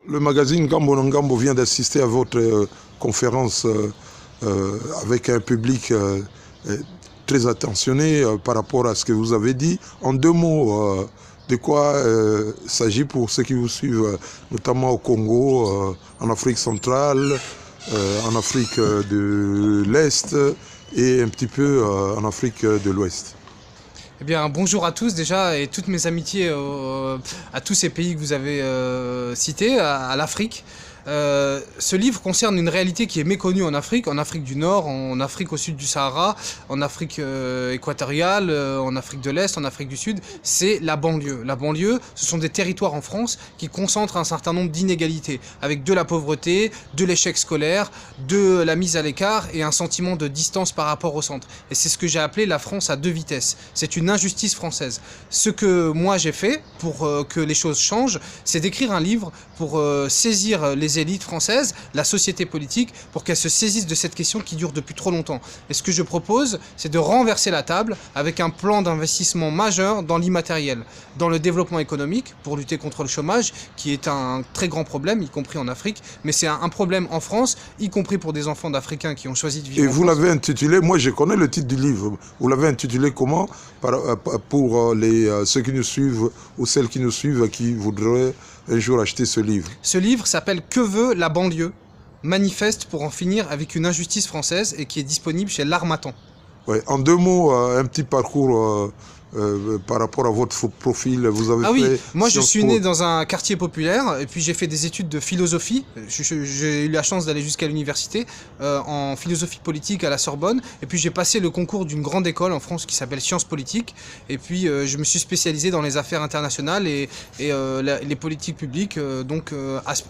Le magazine Gambo Ngambo vient d'assister à votre conférence avec un public très attentionné par rapport à ce que vous avez dit. En deux mots, de quoi s'agit pour ceux qui vous suivent, notamment au Congo, en Afrique centrale, en Afrique de l'Est et un petit peu en Afrique de l'Ouest? Eh bien, bonjour à tous déjà et toutes mes amitiés à tous ces pays que vous avez cités, à l'Afrique. Ce livre concerne une réalité qui est méconnue en Afrique du Nord, en Afrique au sud du Sahara, en Afrique équatoriale, en Afrique de l'Est, en Afrique du Sud. C'est la banlieue. La banlieue, ce sont des territoires en France qui concentrent un certain nombre d'inégalités, avec de la pauvreté, de l'échec scolaire, de la mise à l'écart et un sentiment de distance par rapport au centre. Et c'est ce que j'ai appelé la France à deux vitesses. C'est une injustice française. Ce que moi j'ai fait pour que les choses changent, c'est d'écrire un livre pour saisir les élites françaises, la société politique, pour qu'elles se saisissent de cette question qui dure depuis trop longtemps. Et ce que je propose, c'est de renverser la table avec un plan d'investissement majeur dans l'immatériel, dans le développement économique, pour lutter contre le chômage, qui est un très grand problème, y compris en Afrique, mais c'est un problème en France, y compris pour des enfants d'Africains qui ont choisi de vivre en France. Et vous l'avez intitulé, moi je connais le titre du livre, vous l'avez intitulé comment pour ceux qui nous suivent ou celles qui nous suivent qui voudraient un jour acheter ce livre? Ce livre s'appelle « Que veut la banlieue ?» Manifeste pour en finir avec une injustice française et qui est disponible chez l'Harmattan. Ouais, en deux mots, un petit parcours par rapport à votre profil. Vous avez fait moi je Sciences suis Po. né dans un quartier populaire et puis j'ai fait des études de philosophie. J'ai eu la chance d'aller jusqu'à l'université en philosophie politique à la Sorbonne. Et puis j'ai passé le concours d'une grande école en France qui s'appelle Sciences Politiques. Et puis je me suis spécialisé dans les affaires internationales et les politiques publiques.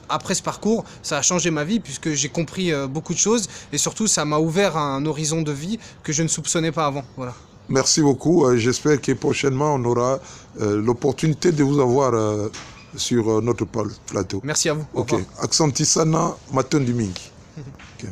Après ce parcours, ça a changé ma vie puisque j'ai compris beaucoup de choses. Et surtout, ça m'a ouvert un horizon de vie que je ne soupçonnais pas avant. Voilà. Merci beaucoup. J'espère que prochainement, on aura l'opportunité de vous avoir sur notre plateau. Merci à vous. Au Ok. revoir. Accent Tissana, Maton Dimingi.